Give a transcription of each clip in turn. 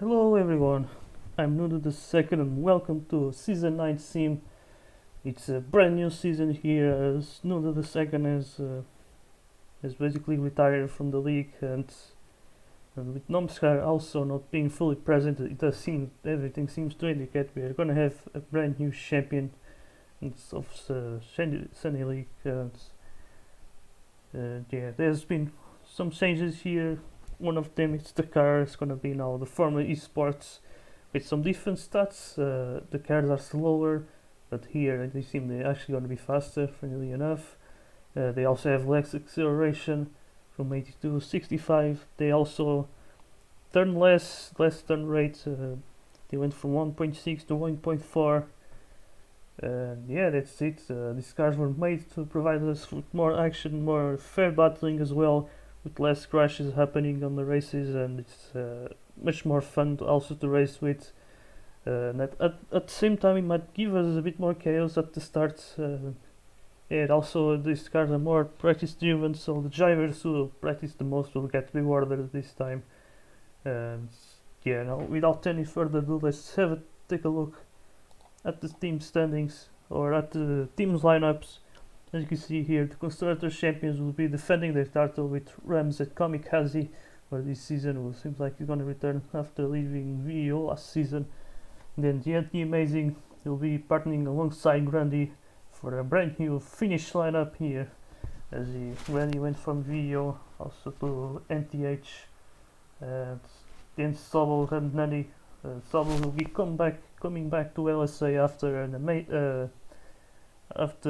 Hello everyone, I'm Nuno the Second and welcome to Season 9 Sim. It's a brand new season here as Nuno the Second has basically retired from the league and with Nomskar also not being fully present, it does seem everything seems to indicate we are gonna have a brand new champion of Sunny League yeah, there's been some changes here. One of them is the car. It's gonna be now the Formula Esports with some different stats. The cars are slower, but here they seem they're actually gonna be faster, funnily enough. They also have less acceleration from 82 to 65. They also turn less turn rate. They went from 1.6 to 1.4. Yeah, that's it. These cars were made to provide us with more action, more fair battling as well, with less crashes happening on the races, and it's much more fun also to race with. And at the same time, it might give us a bit more chaos at the start. Yeah, also these cars are more practice driven, so the drivers who practice the most will get rewarded this time. And yeah, now without any further ado, let's take a look at the team standings or at the team's lineups. As you can see here, the Constructors Champions will be defending their title with Rams at Kamikaze, where this season will seems like he's going to return after leaving VEO last season. And then the Anti-Amazing will be partnering alongside Grundy for a brand new Finnish lineup here, as Grundy went from VEO also to NTH. And then Sobol and Nani. Sobol will be coming back to LSA after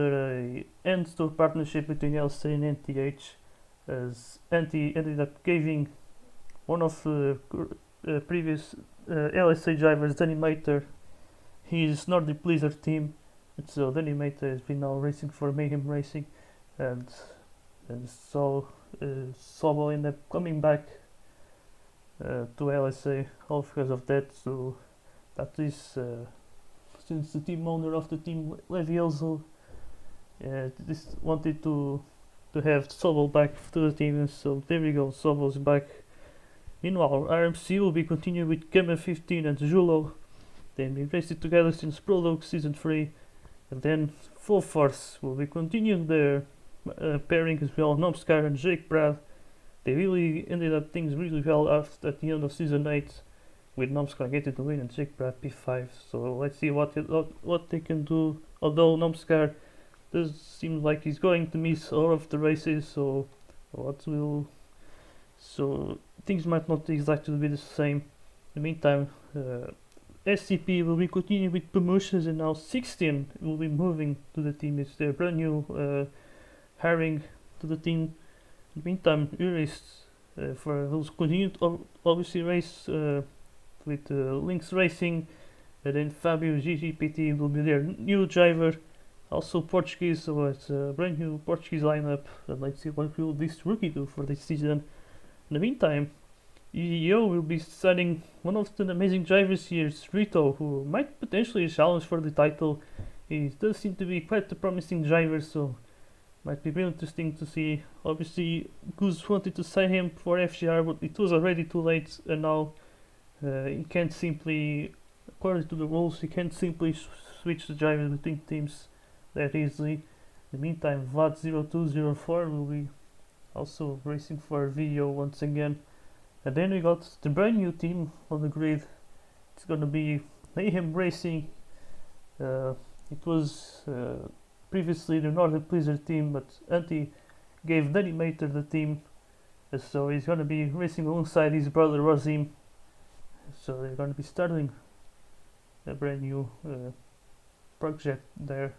a end to a partnership between LSA and NTH, as NT ended up giving one of the previous LSA drivers, Danny Mater, his Nordic Blizzard team. And so Danny Mater has been now racing for Mayhem Racing, and so Sobol ended up coming back to LSA all because of that. So that is since the team owner of the team, Levi Elzel, this wanted to have Sobol back to the team, and so there we go, Sobol's back. Meanwhile, RMC will be continuing with Gamma 15 and Julo. They've been racing together since Prologue Season 3, and then Full Force will be continuing their pairing as well, Nomskar and Jake Brad. They really ended up things really well at the end of Season 8, with Nomskar getting the win and Jake Brad P5. So let's see what they can do. Although Nomskar does seem like he's going to miss all of the races, so things might not exactly be the same. In the meantime, SCP will be continuing with promotions, and now 16 will be moving to the team. It's their brand new hiring to the team. In the meantime, Uris will continue to obviously race with Lynx Racing, and then Fabio GGPT will be their new driver, also Portuguese, so it's a brand new Portuguese lineup, and let's see what will this rookie do for this season. In the meantime, EEO will be signing one of the amazing drivers here, Rito, who might potentially challenge for the title. He does seem to be quite a promising driver, so might be really interesting to see. Obviously, Goose wanted to sign him for FGR, but it was already too late, and now he can't simply, according to the rules, he can't simply switch the drivers between teams that easily. In the meantime, VAD0204 will be also racing for VEO once again. And then we got the brand new team on the grid. It's gonna be Mayhem Racing. It was previously the Northern Blizzard team, but Anti gave Danny Mater the team, so he's gonna be racing alongside his brother Razim. So they're gonna be starting a brand new project there.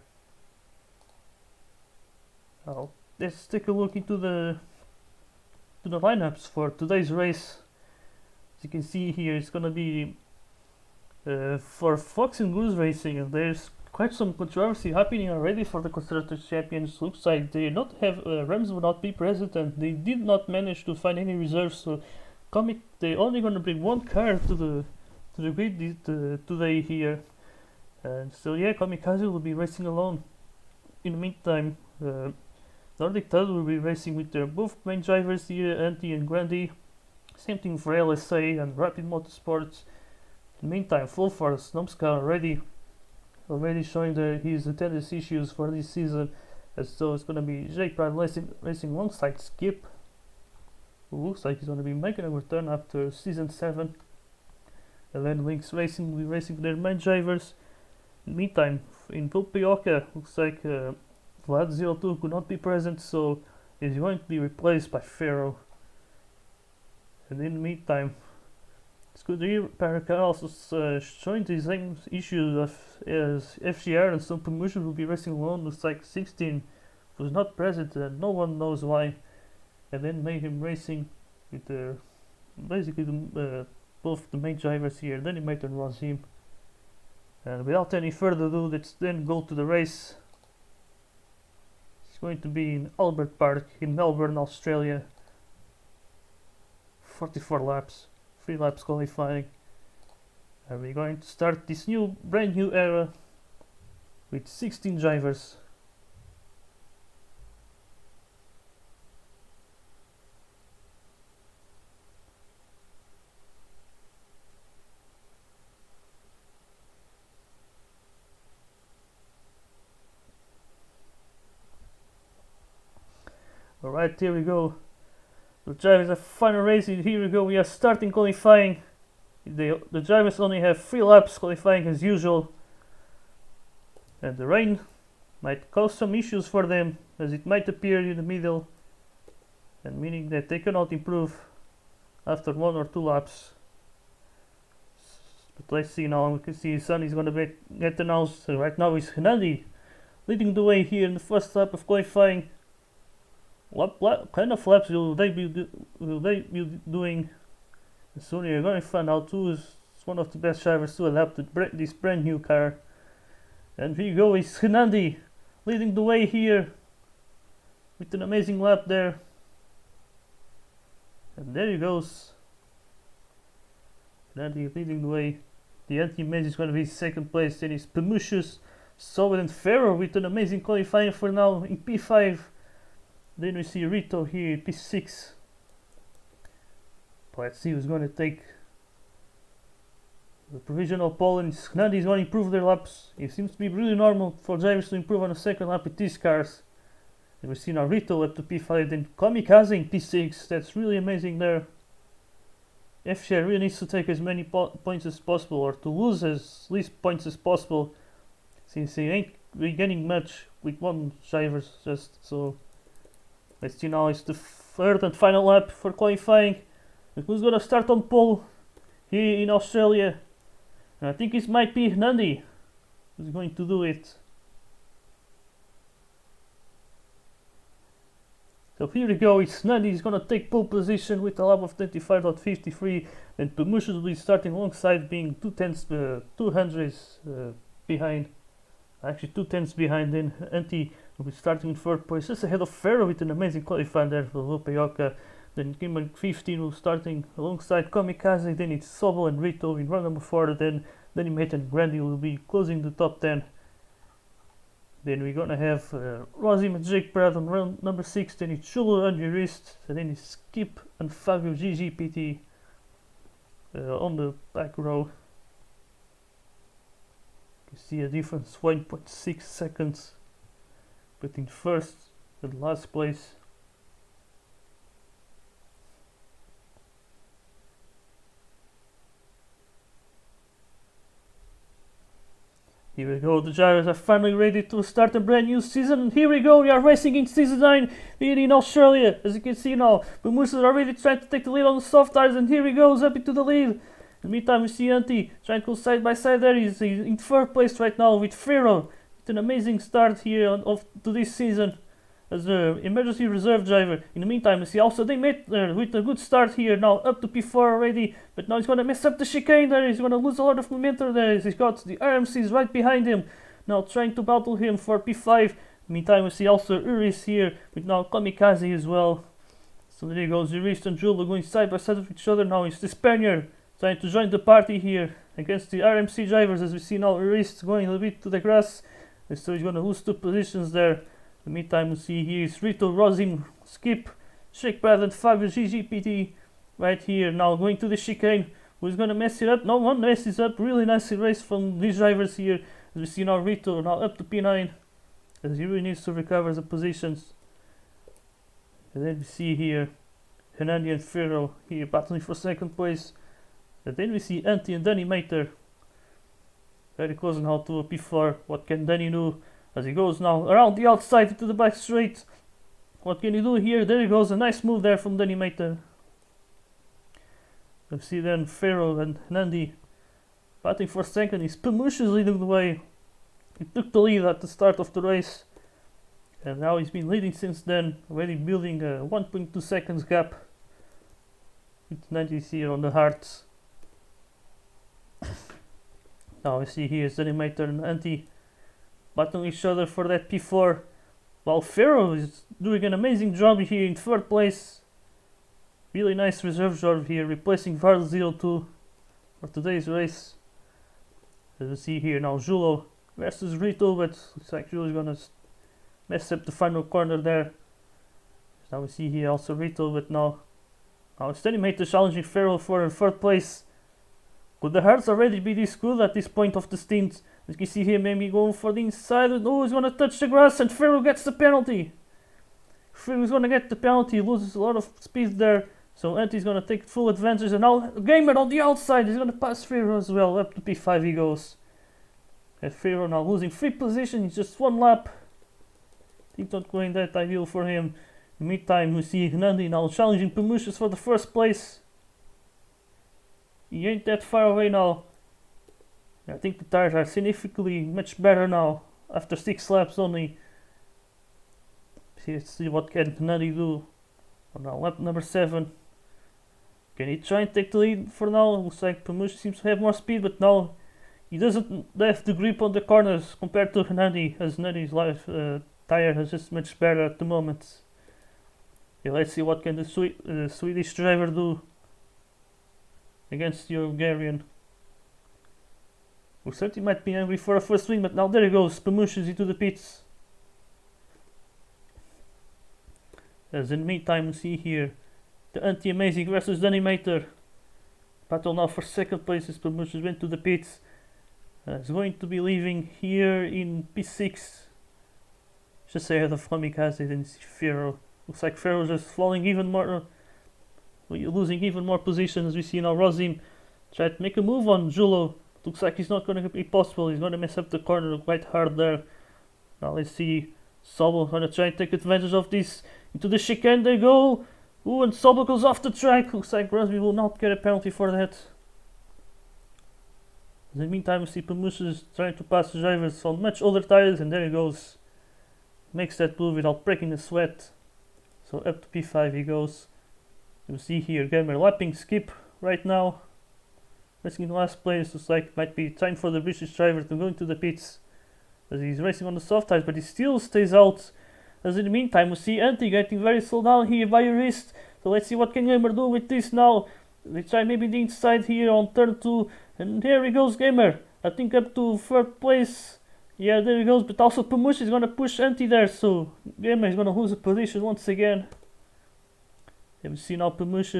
Let's take a look into the lineups for today's race. As you can see here, it's gonna be for Fox and Goose Racing, and there's quite some controversy happening already for the Constructors Champions. Looks like they not have Rams will not be present, and they did not manage to find any reserves. So they only gonna bring one car to the grid today here, and so yeah, Kamikaze will be racing alone. In the meantime, Nordic Tide will be racing with their both main drivers here, Anti and Grundy. Same thing for LSA and Rapid Motorsports. In the meantime, full force, Nomska already showing his attendance issues for this season, and so it's going to be Jake Pride racing alongside Skip, who looks like he's going to be making a return after season 7. And then Lynx Racing will be racing their main drivers. In the meantime, in Pulpioca, looks like Vlad02 could not be present, so he's going to be replaced by Pharaoh. And in the meantime, Scuderia Paracar also showing the same issue as FGR, and some promotion will be racing alone. Looks like 16 was not present and no one knows why. And then Mayhem Racing with basically both the main drivers here, Denimator and Razim. And without any further ado, let's then go to the race. It's going to be in Albert Park in Melbourne, Australia. 44 laps, 3 laps qualifying. And we're going to start this brand new era with 16 drivers. Alright, here we go. The drivers are final racing. Here we go. We are starting qualifying. The drivers only have 3 laps qualifying as usual. And the rain might cause some issues for them, as it might appear in the middle, and meaning that they cannot improve after 1 or 2 laps. But let's see now. We can see Sun is going to get announced. So right now is Hernandi leading the way here in the first lap of qualifying. What kind of laps will they be doing? Soon you're going to find out who is one of the best drivers to adapt to this brand new car. And here you go, is Hernandi leading the way here with an amazing lap there. And there he goes. Hernandi leading the way. The anti-maze is going to be second place. Then is Pemucius, Solid and Ferro with an amazing qualifying for now in P5. Then we see Rito here, P6. Let's see who's going to take the provisional pole, and Hernandi is going to improve their laps. It seems to be really normal for drivers to improve on a second lap with these cars. And we see now Rito up to P5, then Kamikaze in P6. That's really amazing there. FGR really needs to take as many points as possible, or to lose as least points as possible, since they ain't really getting much with one driver just so. Let's see now, it's the third and final lap for qualifying. And who's gonna start on pole here in Australia? And I think it might be Hernandi who's going to do it. So here we go, it's Hernandi. He's gonna take pole position with a lap of 25.53. Then Pemucius will be starting alongside, being 200s behind. Actually 2/10 behind. Then Anti will be starting in 3rd place, just ahead of Ferro with an amazing qualifying there for Lupeoka. Then Kimberly 15 will starting alongside Kamikaze. Then it's Sobel and Rito in round number 4. Then Mate and Grandi will be closing the top 10. Then we're gonna have Rosim and Jake Pratt on round number 6. Then it's Chulo and Jurist. And then it's Skip and Fabio GGPT on the back row. You see a difference 1.6 seconds between first and last place. Here we go, the drivers are finally ready to start a brand new season, and here we go, we are racing in season 9 here in Australia. As you can see now, Pemucius is already trying to take the lead on the soft tires, and here he goes up into the lead. In the meantime, we see Anti trying to go side by side there. He's in 3rd place right now with Fero. It's an amazing start here to this season as an emergency reserve driver. In the meantime, we see also they made with a good start here now up to P4 already, but now he's going to mess up the chicane there. He's going to lose a lot of momentum there. He's got the RMCs right behind him, now trying to battle him for P5. In the meantime, we see also Uris here with now Kamikaze as well. So there goes Uris and Julo going side by side with each other. Now it's the Spaniard trying to join the party here against the RMC drivers, as we see now Uris going a little bit to the grass. And so he's going to lose 2 positions there. In the meantime, we see here is Rito, Rosim, Skip, Shake Brad and Fabio GGPT right here. Now going to the chicane. Who's gonna mess it up? No one messes up. Really nicely raced from these drivers here. As we see now Rito now up to P9, as he really needs to recover the positions. And then we see here Hernandi and Ferro here battling for second place. And then we see Antti and Danny Mater very close now to a P4. What can Danny do as he goes now around the outside into the back straight? What can he do here? There he goes, a nice move there from Danny Mater. We see then Ferro and Hernandi batting for second. Is Pamush is leading the way. He took the lead at the start of the race, and now he's been leading since then, already building a 1.2 seconds gap with 90s here on the hearts. Now we see here Danny Mater and Antti battling each other for that P4, while Ferro is doing an amazing job here in third place. Really nice reserve job here, replacing VAR02 for today's race. As we see here now Julo versus Rito, but looks like Julo's gonna mess up the final corner there. Now we see here also Rito, but now it's Danny Mater challenging Ferro for third place. Could the hearts already be this good at this point of the stint? As you can see here, maybe going for the inside. Oh, he's gonna touch the grass, and Ferro gets the penalty. Ferro's gonna get the penalty, loses a lot of speed there. So Antti's gonna take full advantage, and now Gamer on the outside is gonna pass Ferro as well. Up to P5 he goes. And Ferro now losing 3 positions, just 1 lap. Things not going that ideal for him. In the meantime, we see Hernandi now challenging Pamushas for the first place. He ain't that far away now. I think the tires are significantly much better now after 6 laps only. Let's see what can Hernandi do. On now lap number 7. Can he try and take the lead for now? Looks like Pamush seems to have more speed, but now he doesn't have the grip on the corners compared to Hernandi, as Hernandi's tire is just much better at the moment. Yeah, let's see what can the Swedish driver do against the Hungarian. Looks like he might be angry for a first win, but now there he goes, Pamush is into the pits. As in the meantime, we see here the anti-amazing versus Danny Mater. Battle now for second place as Pamush went to the pits. He's going to be leaving here in P6. Just ahead of Kamikaze and Ferro. Looks like Ferro just falling even more, losing even more position, as we see now Rosim try to make a move on Julo. Looks like it's not going to be possible. He's going to mess up the corner quite hard there. Now let's see Sobel going to try and take advantage of this. Into the chicane they go. Ooh, and Sobel goes off the track. Looks like Rosby will not get a penalty for that. In the meantime, we see Pamush is trying to pass the drivers on much older tires, and there he goes. Makes that move without breaking a sweat. So up to P5 he goes. You see here Gamer lapping Skip right now. Racing in last place. Looks like it might be time for the British driver to go into the pits, as he's racing on the soft tires, but he still stays out. As in the meantime, we see Antti getting very slow down here by a wrist. So let's see what can Gamer do with this now. They try maybe the inside here on turn 2. And there he goes, Gamer. I think up to third place. Yeah, there he goes. But also Pamush is going to push Antti there. So Gamer is going to lose a position once again. And we see now Pamush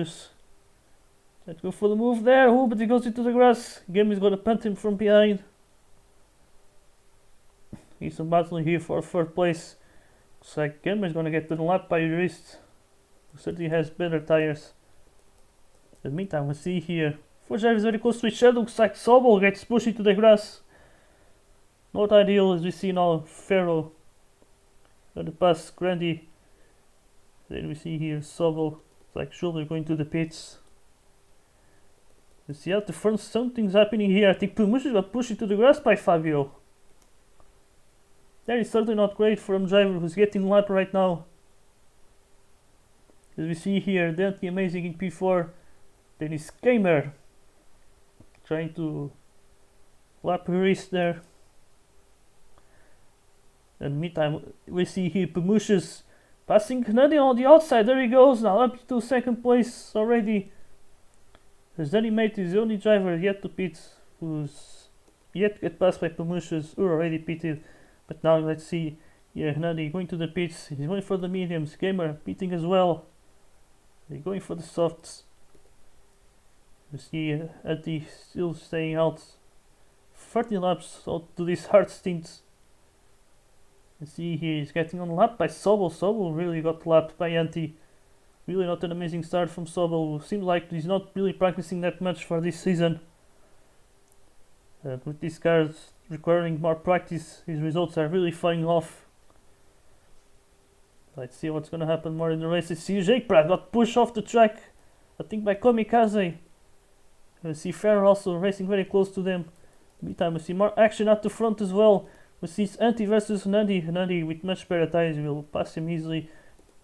try to go for the move there. Oh, but he goes into the grass. Gamer is going to punt him from behind. He's battling here for third place. Looks like Gamer is going to get the lap by your wrist. Certainly has better tires. In the meantime, we see here 4 drivers very close to each other. Looks like Sobel gets pushed into the grass. Not ideal, as we see now Ferro going to pass Grandi. Then we see here Sobel. It's like Schuller going to the pits. You see at the front something's happening here. I think Pamush got pushed into the grass by Fabio. That is certainly not great for a driver who's getting lapped right now. As we see here, Dante amazing in P4. Then is Gamer trying to lap her wrist there. And meantime, we see here Pamush's passing Canadian on the outside. There he goes, now up to second place already. As Danny Mate is the only driver yet to pit who's yet to get passed by Pamush's, who already pitted. But now let's see, yeah, Hernandi going to the pits. He's going for the mediums. Gamer pitting as well. They're going for the softs. You see Eddie still staying out 30 laps out to these hard stints. You see here he's getting on lap by Sobel. Sobel really got lapped by Antti. Really not an amazing start from Sobel. Seems like he's not really practicing that much for this season. With these cars requiring more practice, his results are really falling off. Let's see what's gonna happen more in the race. See Jake Pratt got pushed off the track, I think by Kamikaze. We see Ferrer also racing very close to them. Meantime, we see more action at the front as well. We see Antti versus Nandi. Nandi with much better tires will pass him easily.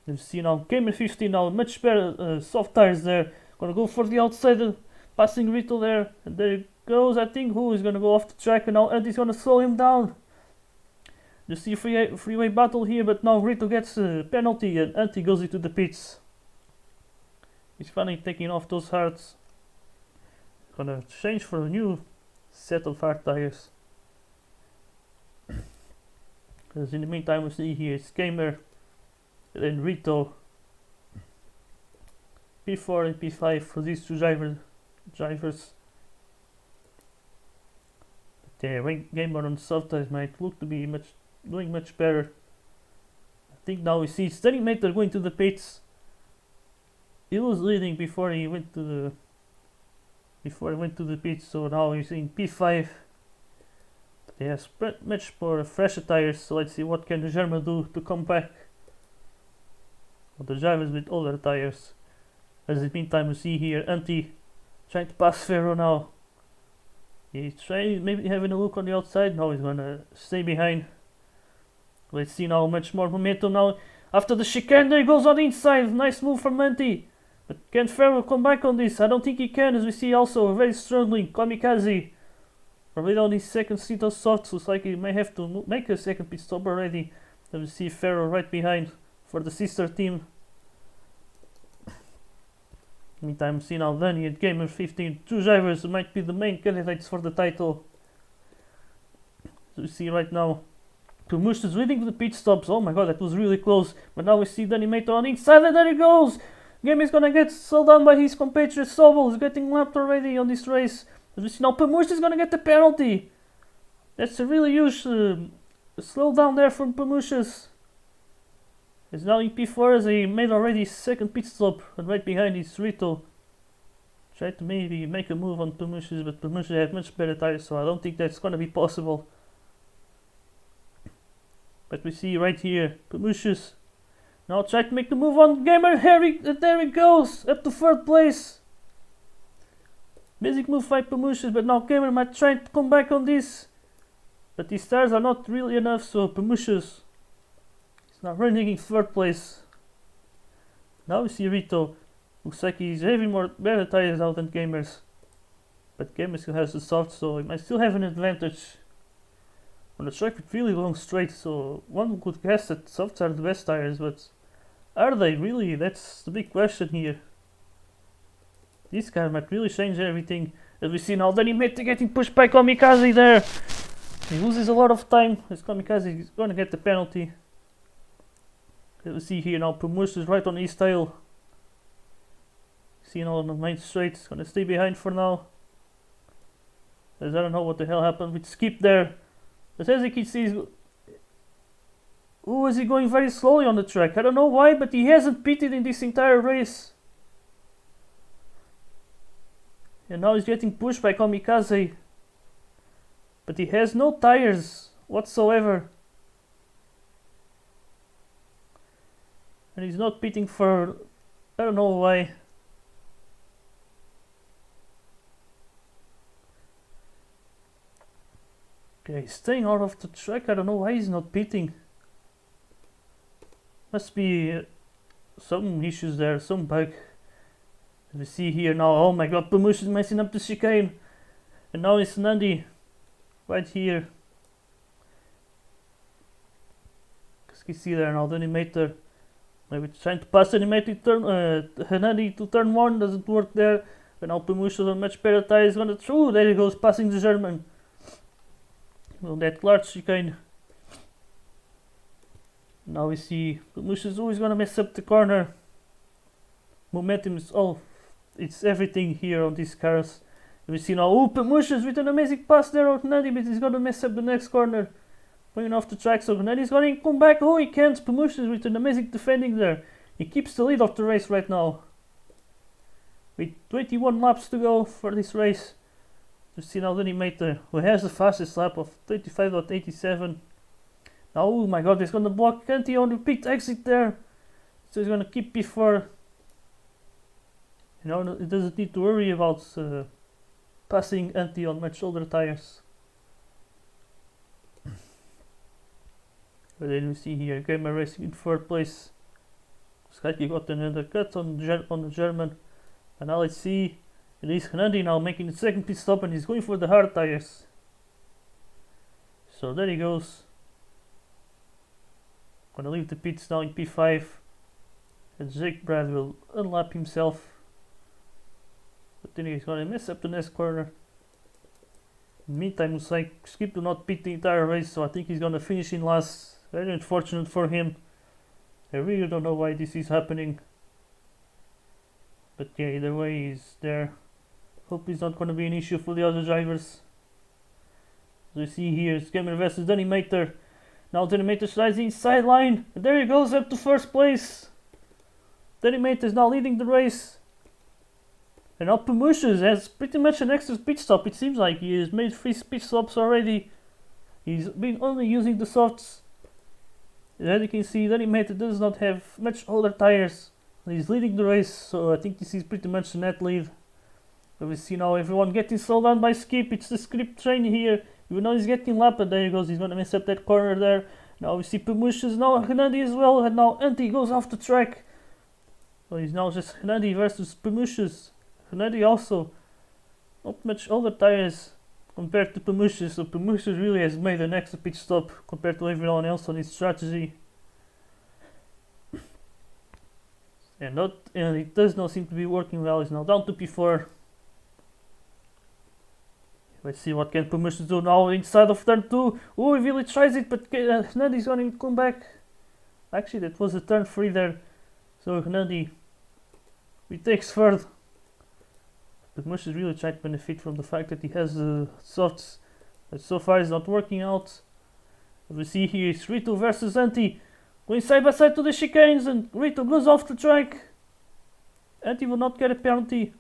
We see now Gamer 15 now much better soft tires there. Gonna go for the outside, passing Rito there. And there he goes. I think who is gonna go off the track, and now Antti's gonna slow him down. You see freeway battle here, but now Rito gets a penalty and Antti goes into the pits. He's finally taking off those hards. Gonna change for a new set of hard tires. Because in the meantime we see here it's Gamer and then Rito. P4 and P5 for these two drivers. The Gamer on soft tires might look to be doing much better. I think now we see Steady Mater going to the pits. He was leading before he went to the pits, so now he's in P5. But he has much more fresher tires, so let's see what can the German do to come back. Or the drivers with older tires. As in the meantime we see here Antti trying to pass Ferro now. He's trying, maybe having a look on the outside. Now he's gonna stay behind. Let's see now much more momentum now. After the chicane there he goes on the inside. Nice move from Antti. But can Ferro come back on this? I don't think he can, as we see also very struggling Kamikaze. Probably on his second seat of softs. Looks like he may have to make a second pit stop already. Then we see Ferro right behind for the sister team. Meantime, we see now Danny and Gamer 15. Two drivers who might be the main candidates for the title. So we see right now Kamush is leading the pit stops. Oh my god, that was really close. But now we see Danny Mato on the inside, and there he goes! Game is gonna get slowed down by his compatriot Sobel. He's getting lapped already on this race. As we see now Pamush is gonna get the penalty. That's a really huge slowdown there from Pamush's. He's now in P4 as he made already his second pit stop, and right behind is Rito. Tried to maybe make a move on Pamush's, but Pamush had much better tires, so I don't think that's gonna be possible. But we see right here Pamush's now try to make the move on Gamer. There he goes up to third place. Basic move by Pamush's, but now Gamer might try to come back on this. But these tires are not really enough, so Pamush's is now running in third place. Now we see Rito. Looks like he's having better tires out than Gamers. But Gamers still has the soft, so he might still have an advantage. On the track with really long straight, so one could guess that softs are the best tires, but are they really? That's the big question here. This car might really change everything. As we see now, Danny Meta getting pushed by Kamikaze there. He loses a lot of time as Kamikaze is going to get the penalty. As we see here now, Pamush is right on his tail. See now on the main straight, he's going to stay behind for now. As I don't know what the hell happened with Skip there. But as you can see, is he going very slowly on the track? I don't know why, but he hasn't pitted in this entire race. And now he's getting pushed by Kamikaze. But he has no tires whatsoever. And he's not pitting for... I don't know why. Okay, he's staying out of the track. I don't know why he's not pitting. Must be some issues there, some bug. We see here now, oh my god, Pamush is messing up the chicane. And now it's Nandi right here. Because you see there now, the animator. Maybe trying to pass the animator turn, Nandi to turn 1, doesn't work there. But now Pamush is on much better tires, gonna through. There he goes, passing the German. Well, that large chicane. Now we see Pamush is always gonna mess up the corner. Momentum is all it's everything here on these cars. And we see now, oh, Pamushes with an amazing pass there on Gnadi, but he's gonna mess up the next corner. Going off the track, so Gnadi's gonna come back. Oh, he can't. Pamushes with an amazing defending there. He keeps the lead of the race right now. With 21 laps to go for this race. You see now Denimator, who has the fastest lap of 25.87. Now, oh my god, he's gonna block Kenty on the pit exit there. So he's gonna keep P4. You know, it doesn't need to worry about passing Anti on much older tires. But then we see here Gamer Racing in 3rd place. Skyke got an undercut on the German. And now let's see, it is Gnadi now making the 2nd pit stop, and he's going for the hard tires. So there he goes. Gonna leave the pits now in P5. And Jake Brad will unlap himself. But then he's gonna mess up the next corner. In the meantime, looks like Skip do not pit the entire race, so I think he's gonna finish in last. Very unfortunate for him. I really don't know why this is happening. But yeah, either way, he's there. Hope it's not gonna be an issue for the other drivers. As we see here, it's Gamer versus Denimator. Now Denimator slides the inside line, and there he goes up to 1st place. Denimator is now leading the race. And now Pamushes has pretty much an extra pit stop. It seems like he has made 3 pit stops already. He's been only using the softs. As you can see, Denimator does not have much older tires. He's leading the race, so I think this is pretty much a net lead. But we see now everyone getting slowed down by Skip. It's the Skip train here. Even though he's getting lapped, there he goes. He's gonna mess up that corner there. Now we see Pamushes, now Gnadi as well, and now Anti goes off the track. So he's now just Gnadi versus Pamushes. Gnadi also not much older tires compared to Pamushes, so Pamushes really has made an extra pit stop compared to everyone else on his strategy. And it does not seem to be working well. He's now down to P4. Let's see what can Pamushes do now inside of turn 2. Oh, he really tries it, but Gnadi's gonna come back. Actually, that was a turn 3 there. So Gnadi retakes 3rd. Pamushes really tried to benefit from the fact that he has the softs. But so far it's not working out. As we see here, it's Rito versus Anti. Going side by side to the chicanes, and Rito goes off the track. Anti will not get a penalty.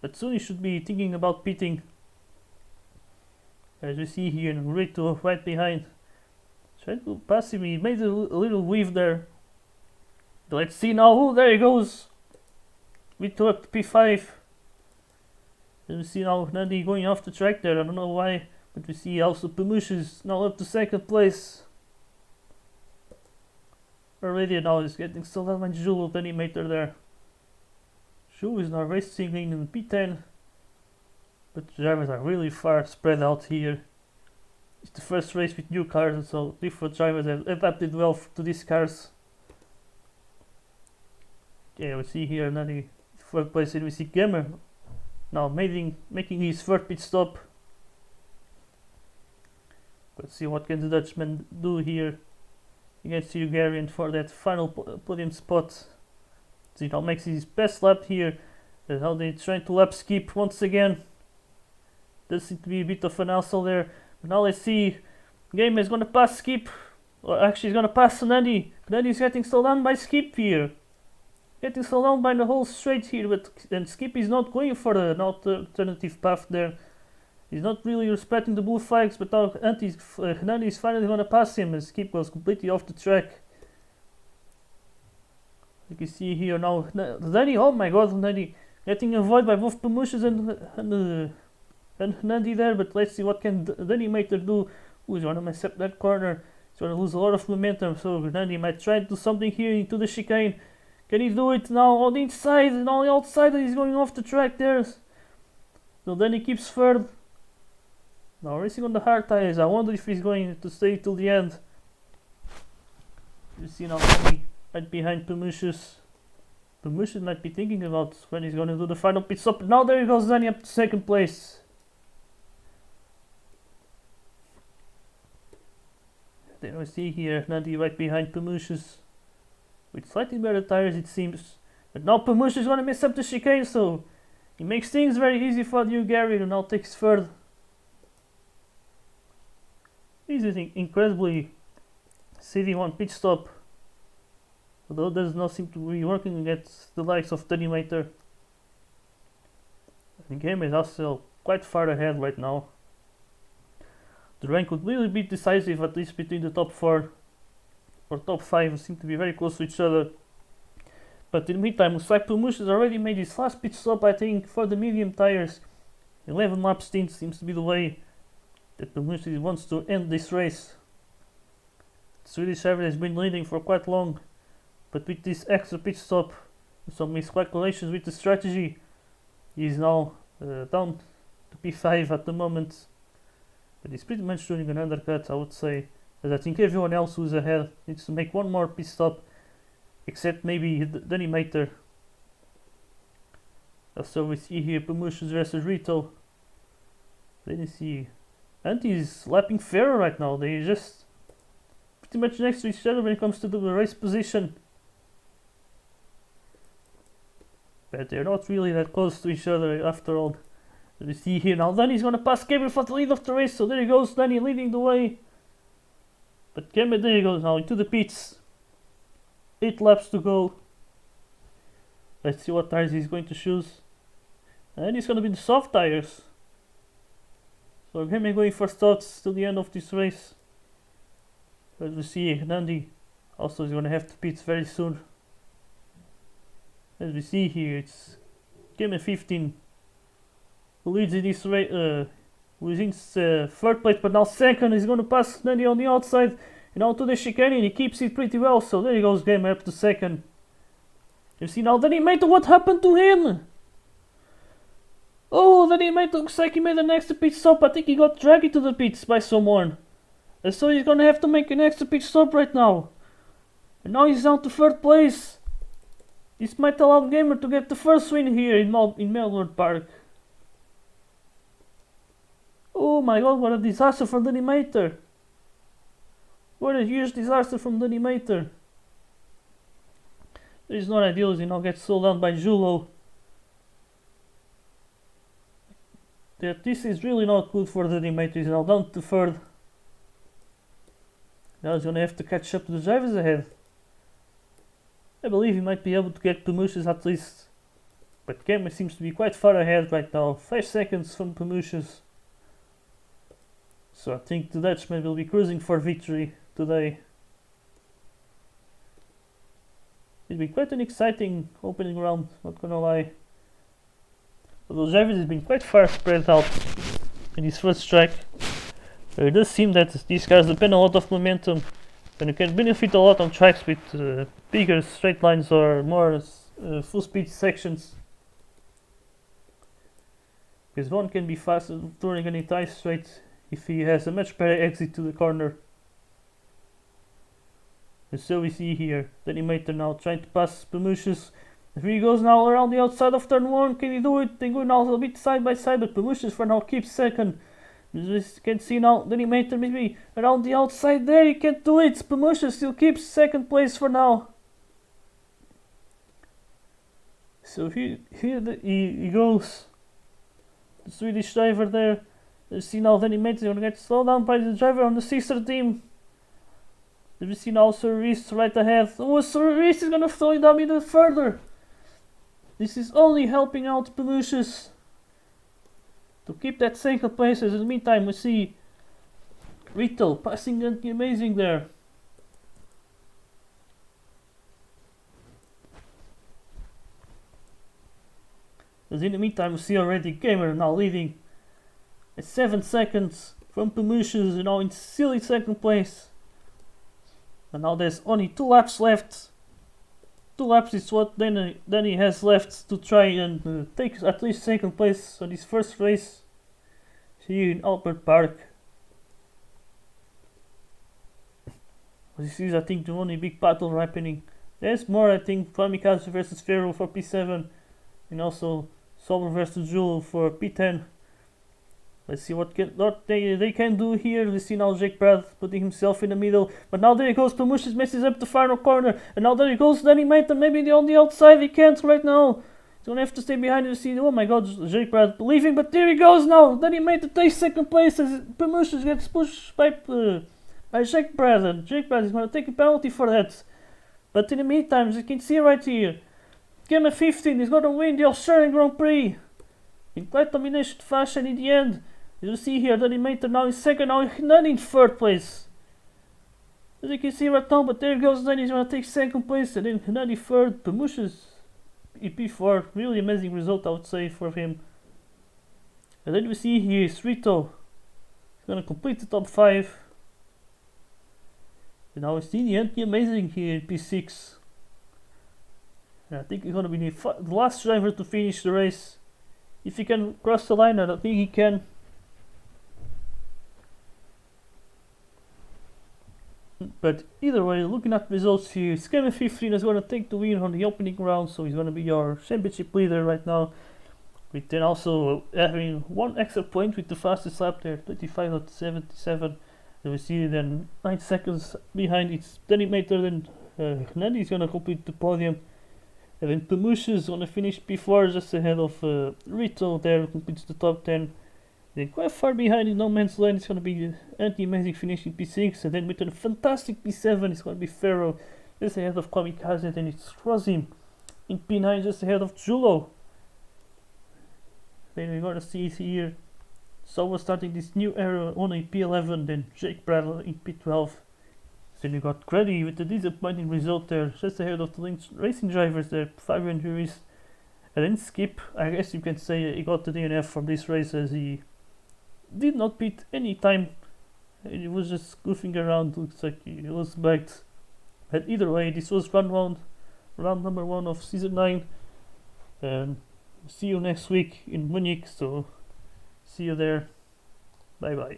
But soon he should be thinking about pitting. As we see here, Rito right behind. Trying to pass him, he made a little weave there. Let's see now, oh, there he goes. Rito up to P5. And we see now Gnadi going off the track there, I don't know why. But we see also Pamushes now up to 2nd place. Already now is getting still that much Jules Denimator there. Jules is now racing in P10. But the drivers are really far spread out here. It's the first race with new cars, and so different drivers have adapted well to these cars. Yeah, we see here Gnadi 4th place, and we see Gamer now making his 3rd pit stop. Let's see what can the Dutchman do here against the Hungarian for that final podium spot. So he now makes his best lap here. That's how they try to lap Skip once again. Does seem to be a bit of an hassle there. But now let's see. Game is gonna pass Skip. Or actually he's gonna pass Gnadi. Gnadi's getting slowed down by Skip here. Getting slowed down by the whole straight here, and Skip is not going for an alternative path there. He's not really respecting the blue flags, but now Gnadi is finally gonna pass him, and Skip goes completely off the track. You can see here now, Gnadi, oh my god, Gnadi getting avoided by both Pamushes and Gnadi there, but let's see what can Denimator do. He's gonna mess up that corner. He's gonna lose a lot of momentum, so Gnadi might try to do something here into the chicane. Can he do it now on the inside and on the outside? He's going off the track there. So then he keeps 3rd. Now racing on the hard tires. I wonder if he's going to stay till the end. You see now right behind Pamushes. Pamushes might be thinking about when he's going to do the final pit stop. Now there he goes, Gnadi up to 2nd place. Then we see here Gnadi right behind Pamushes. With slightly better tires it seems. But now Pamush is gonna mess up the chicane, so he makes things very easy for you, Gary, and now takes third. This is incredibly CD1 pit stop, although does not seem to be working against the likes of Denimator. The game is also quite far ahead right now. The rank would really be decisive, at least between the top 4 or top 5 who seem to be very close to each other. But in the meantime, looks like Pamush has already made his last pit stop, I think, for the medium tires. 11 lap stint seems to be the way that Pamush wants to end this race. The Swedish driver has been leading for quite long, but with this extra pit stop, some miscalculations with the strategy, he is now down to P5 at the moment. But he's pretty much doing an undercut, I would say, as I think everyone else who's ahead needs to make one more pit stop, except maybe Denimator. So we see here Pamush versus Rito. Then you see Anti's lapping Ferro right now. They're just pretty much next to each other when it comes to the race position. But they're not really that close to each other after all. You see here now Danny's gonna pass Gabriel for the lead of the race, so there he goes, Danny leading the way. But Gabriel, there he goes now into the pits. 8 laps to go. Let's see what tires he's going to choose. And he's gonna be the soft tires. So Gabriel going for starts till the end of this race. As we see, Nandi also is gonna have to pit very soon. As we see here, it's Gabriel 15 who leads in this race, who is in third place, but now second. He's going to pass Nandi on the outside and out to the chicane, and he keeps it pretty well. So there he goes, game up to second. You see now Denimator, what happened to him? Oh, Denimator looks like he made an extra pit stop. I think he got dragged into the pits by someone, and so he's going to have to make an extra pit stop right now. And now he's down to third place. This might allow Gamer to get the first win here in Melbourne Park. Oh my god, what a disaster from Denimator. What a huge disaster from Denimator. This is not ideal as he now gets sold down by Julo. This is really not good for Denimator. He's now down to third. Now he's gonna have to catch up to the drivers ahead. I believe he might be able to get Pamush's at least. But Gamer seems to be quite far ahead right now. 5 seconds from Pamush's. So I think the Dutchman will be cruising for victory today. It'll be quite an exciting opening round, not gonna lie. Although drivers have been quite far spread out in this first track. It does seem that these cars depend a lot of momentum, and you can benefit a lot on tracks with bigger straight lines or more full speed sections. Because one can be faster during an entire straight if he has a much better exit to the corner. And so we see here Denimator now trying to pass Pamush's. Here he goes now around the outside of turn 1. Can he do it? They go now a bit side by side, but Pamush's for now keeps second. As you can see now, Denimator maybe around the outside there. He can't do it. Pamush's still keeps second place for now. So here he goes. The Swedish driver there. You see now Denimator going to get slowed down by the driver on the sister team. We see now Sir Reese right ahead. Oh, Sir Reese is going to slow it down even further. This is only helping out Pamush's to keep that second place. As in the meantime, we see Rito passing amazing there. As in the meantime, we see already Gamer now leading at 7 seconds from Pamush's, and now in silly second place. And now there's only 2 laps left. 2 laps is what Danny has left to try and take at least second place on his first race here in Albert Park. This is, I think, the only big battle happening. There's more, I think, Kamikaze versus Ferro for P7, and also Solver versus Jewel for P10. Let's see what they can do here. We see now Jake Brad putting himself in the middle. But now there he goes. Pamushes messes up the final corner. And now there he goes. Danny Mater maybe on the outside. He can't right now. He's going to have to stay behind to see. Oh my god, Jake Brad leaving. But there he goes now. Danny Mater takes second place as Pamushes gets pushed by Jake Brad. And Jake Brad is going to take a penalty for that. But in the meantime, as you can see right here, Game 15 is going to win the Australian Grand Prix in quite domination fashion in the end. You see here that he made it now in second, now not in third place. As you can see right now, but there goes then he's gonna take second place and then not in third. Pamushes in P4, really amazing result I would say for him. And then we see here is Rito. He's gonna complete the top 5. And now we see the Anthony amazing here in P6. And I think he's gonna be the last driver to finish the race. If he can cross the line, I don't think he can. But either way, looking at results here, Scammer 15 is going to take the win on the opening round, so he's going to be our championship leader right now. With then also having one extra point with the fastest lap there, 25.77. And we see then 9 seconds behind it's Danny Mater, then Gnadi is going to complete the podium. And then Pamushes is going to finish P4 just ahead of Rito there, completes the top 10. Then quite far behind in No Man's Land, it's going to be Anti-Amazing finishing P6, and then with a fantastic P7, it's going to be Pharaoh just ahead of Kamikaze, then it's Rosim in P9 just ahead of Julo. Then we're going to see it here. So we're starting this new era on in P11, then Jake Bradley in P12. Then we got Grady with the disappointing result there, just ahead of the racing drivers there, 5 injuries. And then Skip, I guess you can say he got the DNF from this race as he did not beat any time. He was just goofing around, looks like he was backed. But either way, this was round number 1 of season 9. And see you next week in Munich, so see you there. Bye bye.